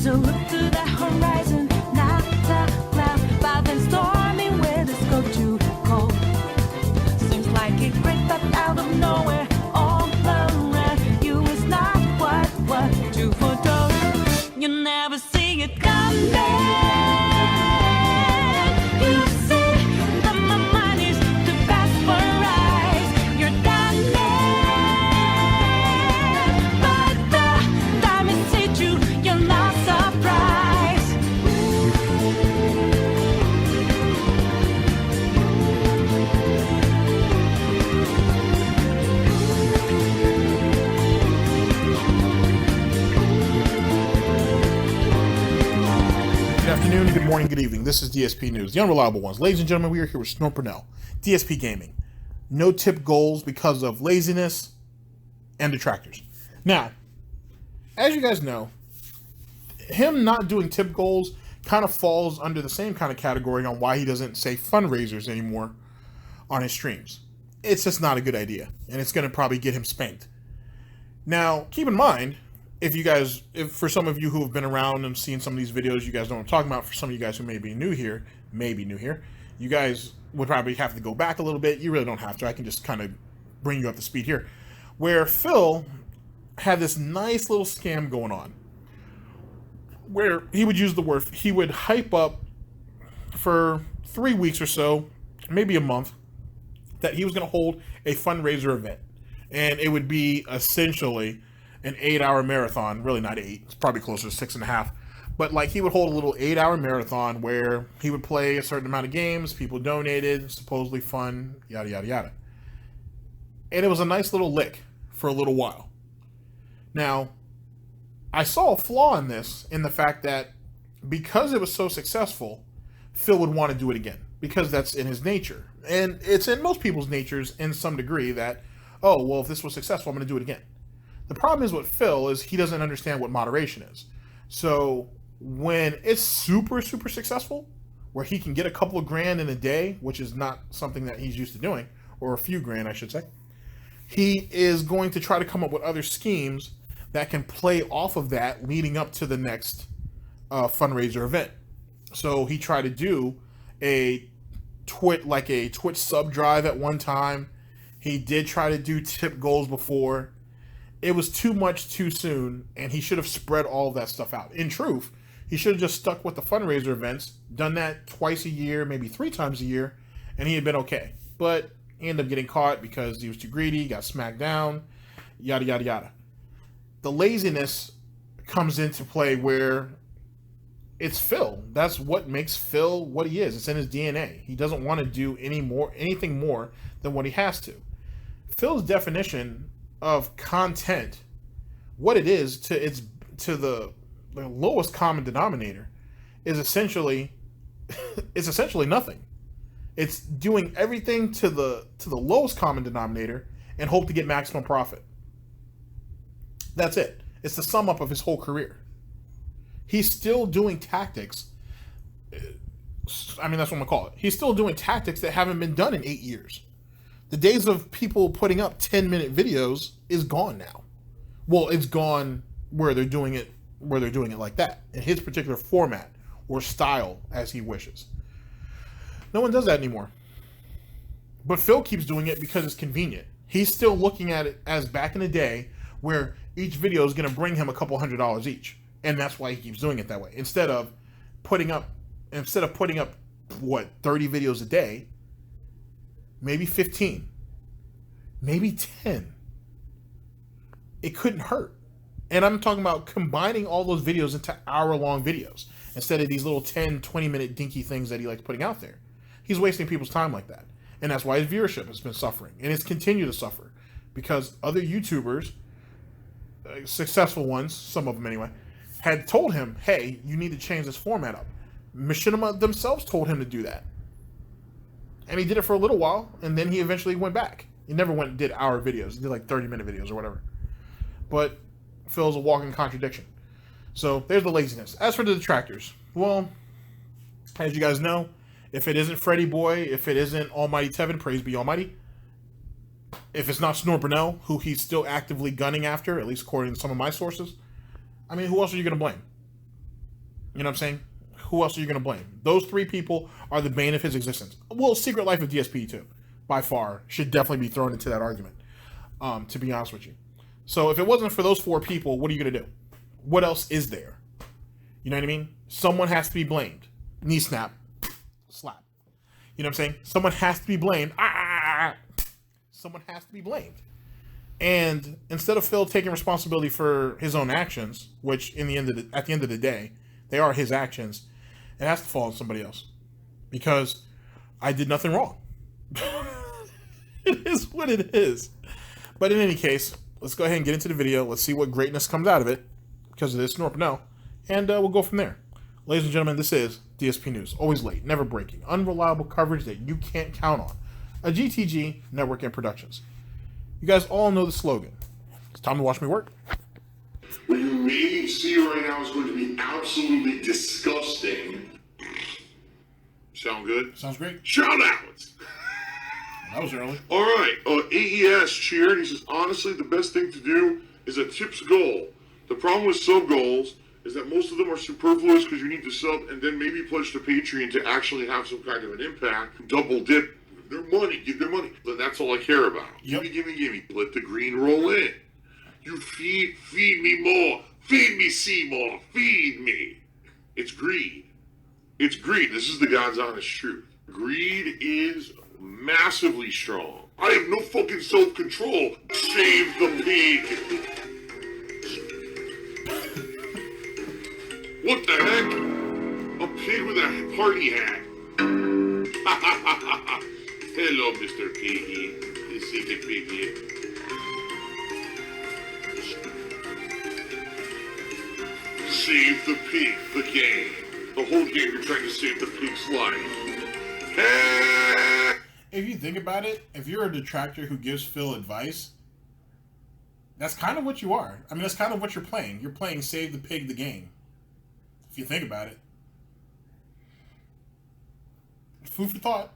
As I look to the horizon, not a cloud, but then storming where the scope too cold. Seems like it crept up out of nowhere, all around you is not what you foretold. You never see it coming. You see that my mind is too fast for eyes. You're done, but the time is hit you, you're not surprised. Good afternoon, good morning, good evening. This is DSP News, the unreliable ones. Ladies and gentlemen, we are here with Snort Burnell, Dspgaming. No tip goals because of laziness and detractors. Now, as you guys know, him not doing tip goals kind of falls under the same kind of category on why he doesn't say fundraisers anymore on his streams. It's just not a good idea, and it's going to probably get him spanked. Now, keep in mind, if for some of you who have been around and seen some of these videos, you guys know what I'm talking about. For some of you guys who may be new here, you guys would probably have to go back a little bit. You really don't have to. I can just kind of bring you up to speed here. Where Phil had this nice little scam going on, where he would use the word, he would hype up for 3 weeks or so, maybe a month, that he was going to hold a fundraiser event. And it would be essentially an 8-hour marathon. Really not 8, it's probably closer to 6.5. But like, he would hold a little 8-hour marathon where he would play a certain amount of games, people donated, supposedly fun, yada, yada, yada. And it was a nice little lick for a little while. Now, I saw a flaw in this, in the fact that because it was so successful, Phil would want to do it again, because that's in his nature. And it's in most people's natures in some degree that, oh, well, if this was successful, I'm going to do it again. The problem is with Phil is he doesn't understand what moderation is. So when it's super, super successful, where he can get a couple of grand in a day, which is not something that he's used to doing, or a few grand, I should say, he is going to try to come up with other schemes that can play off of that leading up to the next fundraiser event. So he tried to do a Twitch sub drive at one time. He did try to do tip goals before. It was too much too soon, and he should have spread all of that stuff out. In truth, he should have just stuck with the fundraiser events, done that twice a year, maybe 3 times a year, and he had been okay. But he ended up getting caught because he was too greedy, got smacked down, yada, yada, yada. The laziness comes into play where it's Phil. That's what makes Phil what he is. It's in his DNA. He doesn't want to do anything more than what he has to. Phil's definition of content, what it is to the lowest common denominator, is essentially nothing. It's doing everything to the lowest common denominator and hope to get maximum profit. That's it. It's the sum up of his whole career. He's still doing tactics. I mean, that's what I'm gonna call it. He's still doing tactics that haven't been done in 8 years. The days of people putting up 10-minute videos is gone now. Well, it's gone where they're doing it like that, in his particular format or style as he wishes. No one does that anymore. But Phil keeps doing it because it's convenient. He's still looking at it as back in the day where each video is going to bring him a couple $100s each. And that's why he keeps doing it that way. Instead of putting up what, 30 videos a day, maybe 15, maybe 10. It couldn't hurt. And I'm talking about combining all those videos into hour-long videos instead of these little 10, 20-minute dinky things that he likes putting out there. He's wasting people's time like that. And that's why his viewership has been suffering. And it's continued to suffer because other YouTubers, successful ones, some of them anyway, had told him, hey, you need to change this format up. Machinima themselves told him to do that. And he did it for a little while, and then he eventually went back. He never went and did hour videos. He did like 30-minute videos or whatever. But Phil's a walking contradiction. So there's the laziness. As for the detractors, well, as you guys know, if it isn't Freddy Boy, if it isn't Almighty Tevin, praise be Almighty, if it's not Snort Burnell, who he's still actively gunning after, at least according to some of my sources, I mean, who else are you going to blame? You know what I'm saying? Who else are you going to blame? Those three people are the bane of his existence. Well, Secret Life of DSP too, by far, should definitely be thrown into that argument, to be honest with you. So if it wasn't for those four people, what are you going to do? What else is there? You know what I mean? Someone has to be blamed. Knee snap. Slap. You know what I'm saying? Someone has to be blamed. Someone has to be blamed. And instead of Phil taking responsibility for his own actions, which at the end of the day, they are his actions, it has to fall on somebody else. Because I did nothing wrong. It is what it is. But in any case, let's go ahead and get into the video. Let's see what greatness comes out of it because of this Snort Burnell. And we'll go from there. Ladies and gentlemen, this is DSP News. Always late, never breaking, unreliable coverage that you can't count on. A GTG Network and Productions. You guys all know the slogan. It's time to watch me work. What you may see right now is going to be absolutely disgusting. Sound good? Sounds great. Shout out! That was early. All right, AES cheered. He says, honestly, the best thing to do is a tips goal. The problem with sub goals is that most of them are superfluous because you need to sub and then maybe pledge to Patreon to actually have some kind of an impact. Double dip their money, give their money. Then that's all I care about. Yep. Gimme. Let the green roll in. You feed me more. Feed me, Seymour. Feed me. It's greed. It's greed. This is the God's honest truth. Greed is massively strong. I have no fucking self-control. Save the pig. What the heck? A pig with a party hat. Hello, Mr. Piggy. This is the piggy. Save the pig, the game. The whole game you're trying to save the pig's life. If you think about it, if you're a detractor who gives Phil advice, that's kind of what you are. I mean, that's kind of what you're playing. You're playing Save the Pig the game. If you think about it. Food for thought.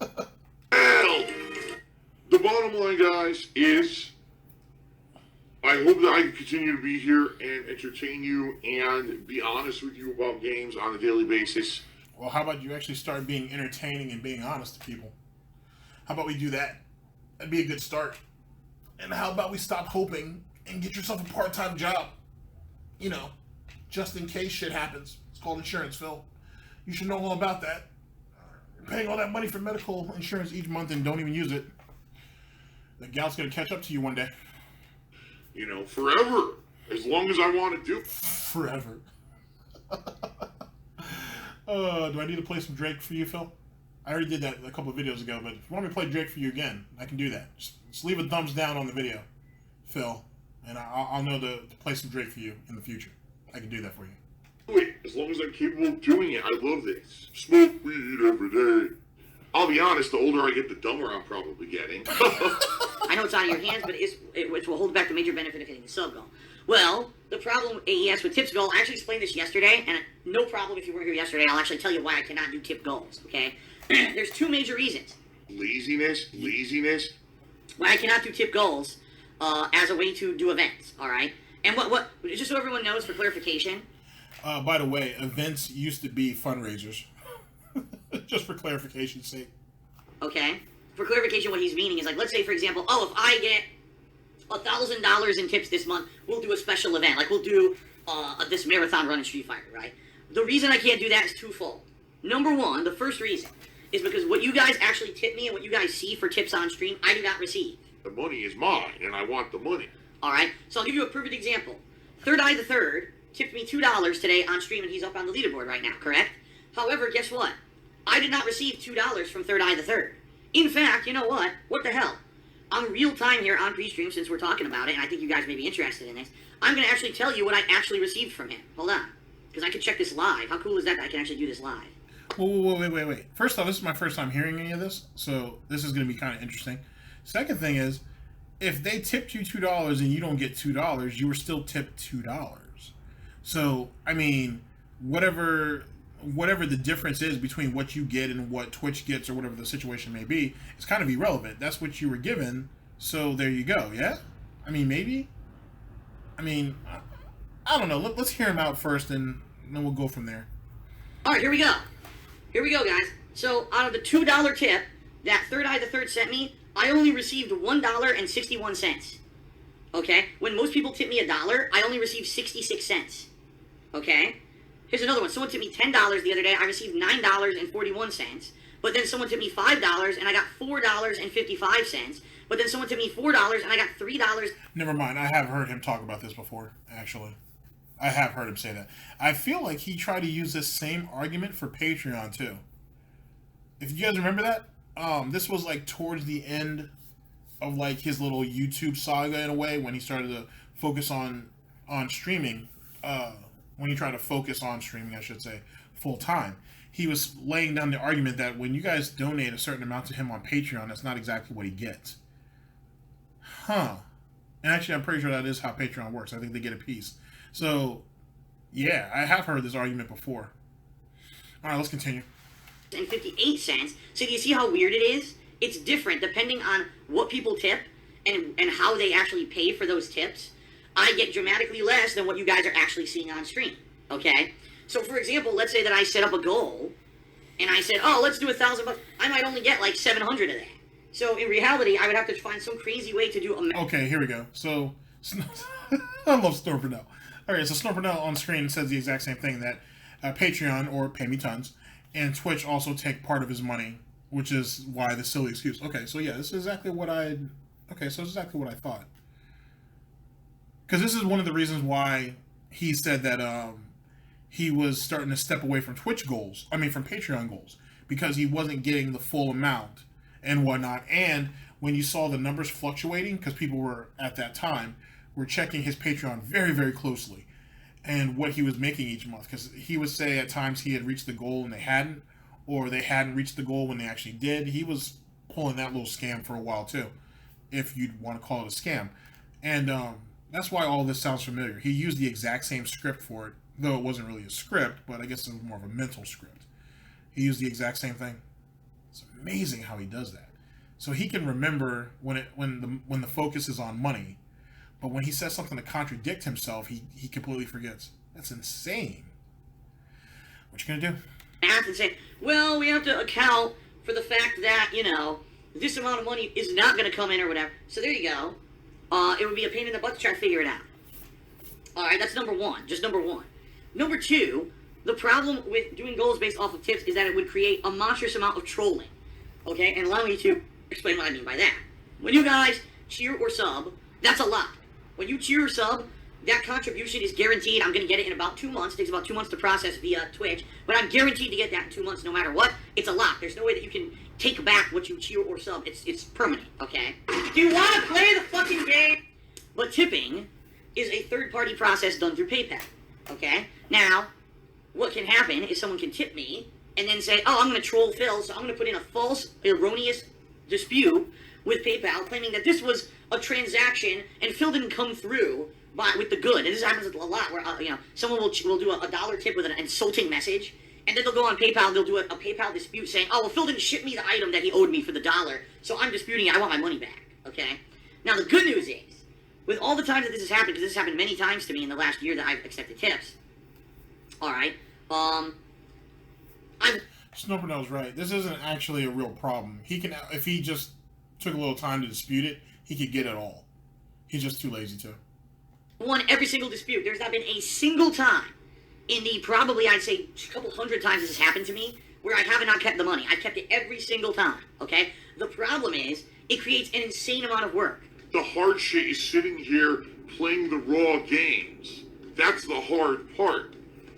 Well, the bottom line, guys, is I hope that I can continue to be here and entertain you and be honest with you about games on a daily basis. Well, how about you actually start being entertaining and being honest to people? How about we do that? That'd be a good start. And how about we stop hoping and get yourself a part-time job? You know, just in case shit happens. It's called insurance, Phil. You should know all about that. You're paying all that money for medical insurance each month and don't even use it. The gal's gonna catch up to you one day. You know, forever. As long as I want to do. Forever. Do I need to play some Drake for you, Phil? I already did that a couple of videos ago, but if you want me to play Drake for you again, I can do that. Just leave a thumbs down on the video, Phil, and I'll know to play some Drake for you in the future. I can do that for you. Wait, as long as I'm capable of doing it, I love this. Smoke weed every day. I'll be honest, the older I get, the dumber I'm probably getting. I know it's out of your hands, but which will hold back the major benefit of hitting the sub goal. Well, the problem with AES with tips goal, I actually explained this yesterday, and no problem if you weren't here yesterday, I'll actually tell you why I cannot do tip goals, okay? There's two major reasons. Laziness. Why I cannot do tip goals as a way to do events, all right? And what just so everyone knows for clarification. By the way, events used to be fundraisers. Just for clarification's sake. Okay. For clarification, what he's meaning is like, let's say, for example, if I get $1,000 in tips this month, we'll do a special event. Like, we'll do this marathon run in Street Fighter, right? The reason I can't do that is twofold. Number one, the first reason, is because what you guys actually tip me and what you guys see for tips on stream, I do not receive. The money is mine, and I want the money. All right? So I'll give you a perfect example. Third Eye the Third tipped me $2 today on stream, and he's up on the leaderboard right now, correct? However, guess what? I did not receive $2 from Third Eye the Third. In fact, you know what? What the hell? On real time here on pre-stream, since we're talking about it, and I think you guys may be interested in this, I'm going to actually tell you what I actually received from him. Hold on. Because I can check this live. How cool is that I can actually do this live? Wait. First off, this is my first time hearing any of this, so this is going to be kind of interesting. Second thing is, if they tipped you $2 and you don't get $2, you were still tipped $2. So, I mean, whatever the difference is between what you get and what Twitch gets or whatever the situation may be, it's kind of irrelevant. That's what you were given, so there you go, yeah? I mean, maybe? I mean, I don't know. Let's hear him out first, and and then we'll go from there. All right, here we go. Here we go, guys. So out of the $2 tip that Third Eye the Third sent me, I only received $1.61. Okay? When most people tip me $1, I only received 66 cents. Okay? Here's another one. Someone tipped me $10 the other day. I received $9.41. But then someone tipped me $5 and I got $4.55. But then someone tipped me $4 and I got $3. Never mind. I have heard him talk about this before, actually. I have heard him say that. I feel like he tried to use this same argument for Patreon, too. If you guys remember that, this was like towards the end of like his little YouTube saga in a way, when he started to focus on streaming, when he tried to focus on streaming, I should say, full time. He was laying down the argument that when you guys donate a certain amount to him on Patreon, that's not exactly what he gets. Huh. And actually, I'm pretty sure that is how Patreon works. I think they get a piece. So, yeah, I have heard this argument before. All right, let's continue. And 58 cents. So do you see how weird it is? It's different depending on what people tip and how they actually pay for those tips. I get dramatically less than what you guys are actually seeing on stream. Okay? So for example, let's say that I set up a goal and I said, oh, let's do $1,000. I might only get like 700 of that. So in reality, I would have to find some crazy way to do a... Okay, here we go. So, I love Snort Burnell. All right, so Snort Burnell on screen says the exact same thing, that Patreon, or Pay Me Tons, and Twitch also take part of his money, which is why the silly excuse. Okay, so yeah, this is exactly what I... Okay, so this is exactly what I thought. Because this is one of the reasons why he said that he was starting to step away from from Patreon goals, because he wasn't getting the full amount and whatnot. And when you saw the numbers fluctuating, because people were, at that time, were checking his Patreon very, very closely, and what he was making each month, because he would say at times he had reached the goal and they hadn't, or they hadn't reached the goal when they actually did. He was pulling that little scam for a while too, if you'd want to call it a scam. And that's why all this sounds familiar. He used the exact same script for it, though it wasn't really a script, but I guess it was more of a mental script. He used the exact same thing. It's amazing how he does that. So he can remember when the focus is on money, but when he says something to contradict himself, he completely forgets. That's insane. What you gonna do? Math and say, well, we have to account for the fact that, this amount of money is not going to come in or whatever. So there you go. It would be a pain in the butt to try to figure it out. All right, that's number one. Just number one. Number two, the problem with doing goals based off of tips is that it would create a monstrous amount of trolling. Okay, and allow me to explain what I mean by that. When you guys cheer or sub, that's a lot. When you cheer or sub, that contribution is guaranteed. I'm going to get it in about 2 months. It takes about 2 months to process via Twitch, but I'm guaranteed to get that in 2 months no matter what. It's a lot. There's no way that you can take back what you cheer or sub. It's permanent, okay? Do you want to play the fucking game? But tipping is a third-party process done through PayPal, okay? Now, what can happen is someone can tip me and then say, oh, I'm going to troll Phil, so I'm going to put in a false, erroneous dispute with PayPal claiming that this was a transaction and Phil didn't come through with the good. And this happens a lot where, someone will do a dollar tip with an insulting message, and then they'll go on PayPal and they'll do a PayPal dispute saying, oh, well, Phil didn't ship me the item that he owed me for the $1, so I'm disputing it. I want my money back, okay? Now, the good news is, with all the times that this has happened, because this has happened many times to me in the last year that I've accepted tips, all right, Snort Burnell's right. This isn't actually a real problem. He can, if he just took a little time to dispute it, he could get it all. He's just too lazy to. Won every single dispute. There's not been a single time in the probably, I'd say, a couple hundred times this has happened to me where I have not kept the money. I've kept it every single time, okay? The problem is, it creates an insane amount of work. The hard shit is sitting here playing the raw games. That's the hard part.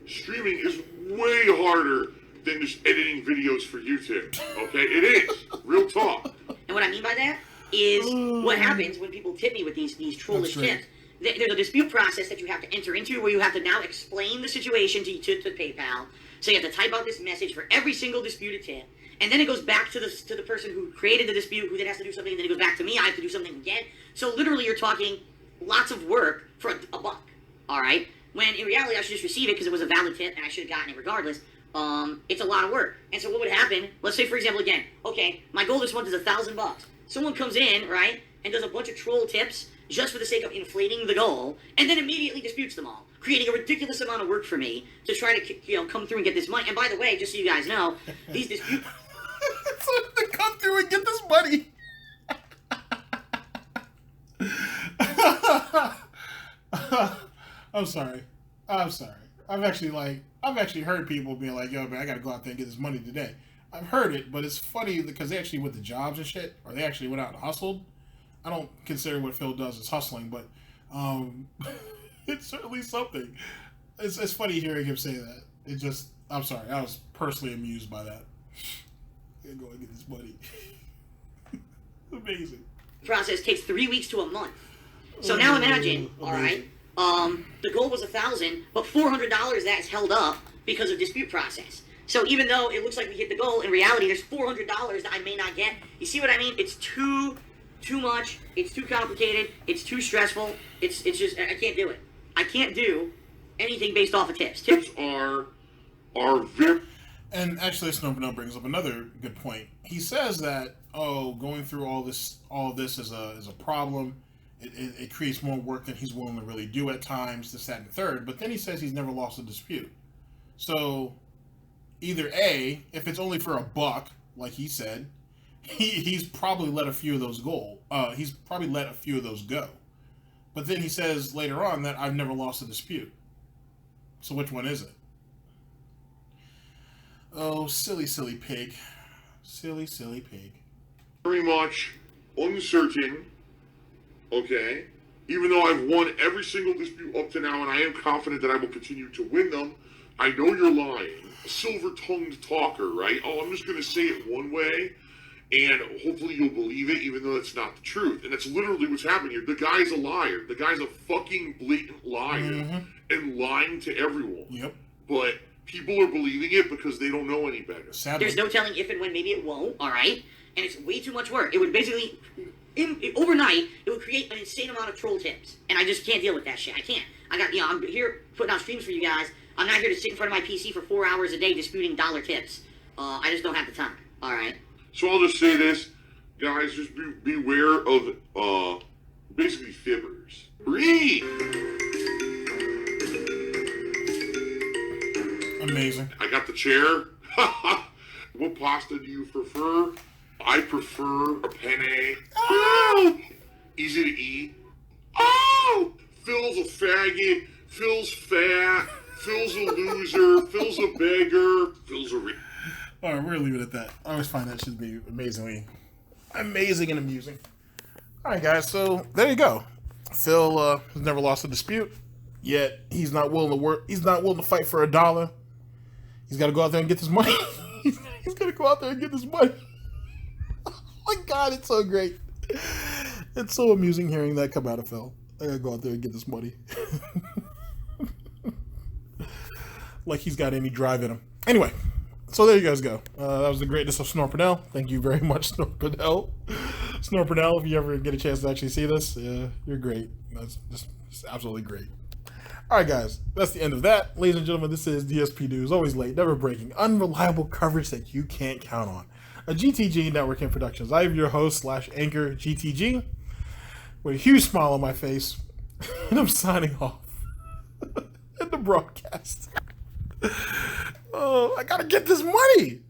Streaming is way harder than just editing videos for YouTube, okay? It is. Real talk. And what I mean by that is what happens when people tip me with these trollish tips. There's a dispute process that you have to enter into where you have to now explain the situation to PayPal. So you have to type out this message for every single disputed tip. And then it goes back to the person who created the dispute, who then has to do something, and then it goes back to me. I have to do something again. So literally you're talking lots of work for a buck, all right? When in reality I should just receive it because it was a valid tip and I should have gotten it regardless. It's a lot of work. And so what would happen, let's say for example again, okay, my goal this month is $1,000. Someone comes in, right, and does a bunch of troll tips just for the sake of inflating the goal, and then immediately disputes them all, creating a ridiculous amount of work for me to try to come through and get this money. And by the way, just so you guys know, these disputes... So they come through and get this money. I'm sorry. I've actually heard people being like, yo, man, I gotta go out there and get this money today. I've heard it, but it's funny because they actually went to jobs and shit, or they actually went out and hustled. I don't consider what Phil does as hustling, but it's certainly something. It's funny hearing him say that. I'm sorry, I was personally amused by that. I'm gonna go and get this money. Amazing. Process takes 3 weeks to a month. So now imagine, all right, the goal was 1,000, but $400 that's held up because of dispute process. So even though it looks like we hit the goal, in reality there's $400 that I may not get. You see what I mean? It's too much. It's too complicated. It's too stressful. It's just, I can't do it. I can't do anything based off of tips. Tips are very... And actually, Snowball brings up another good point. He says that, going through all this is a problem. It creates more work than he's willing to really do at times, this, that, and third. But then he says he's never lost a dispute. So, either A, if it's only for $1, like he said, he's probably let a few of those go. But then he says later on that I've never lost a dispute. So which one is it? Oh, silly pig. Silly pig. very much uncertain, okay? Even though I've won every single dispute up to now, and I am confident that I will continue to win them, I know you're lying. A silver-tongued talker, right? Oh, I'm just going to say it one way, and hopefully you'll believe it, even though it's not the truth. And that's literally what's happening here. The guy's a liar. The guy's a fucking blatant liar, and lying to everyone. Yep. But people are believing it because they don't know any better. Sadly. There's no telling if and when, maybe it won't, all right? And it's way too much work. It would basically, overnight, it would create an insane amount of troll tips. And I just can't deal with that shit. I can't. I'm here putting out streams for you guys. I'm not here to sit in front of my PC for 4 hours a day disputing dollar tips. I just don't have the time, all right? So I'll just say this, guys, just beware of, basically fibbers. Read! Amazing. I got the chair. What pasta do you prefer? I prefer a penne. Oh! Easy to eat. Oh! Phil's a faggot. Phil's fat. Phil's a loser. Phil's a beggar. Phil's a... All right, we're going to leave it at that. I always find that should be amazing and amusing. All right, guys, so there you go. Phil has never lost a dispute, yet he's not willing to work. He's not willing to fight for $1. He's got to go out there and get this money. He's got to go out there and get this money. Oh my God, it's so great. It's so amusing hearing that come out of Phil. I got to go out there and get this money. Like he's got any drive in him. Anyway, so there you guys go. That was the greatness of Snort Burnell. Thank you very much, Snort Burnell. Snort Burnell, if you ever get a chance to actually see this, you're great. That's just absolutely great. All right, guys, that's the end of that. Ladies and gentlemen, this is DSP News. Always late, never breaking, unreliable coverage that you can't count on. A GTG Networking Productions. I am your host / anchor, GTG, with a huge smile on my face, and I'm signing off. End the broadcast. Oh, I gotta get this money.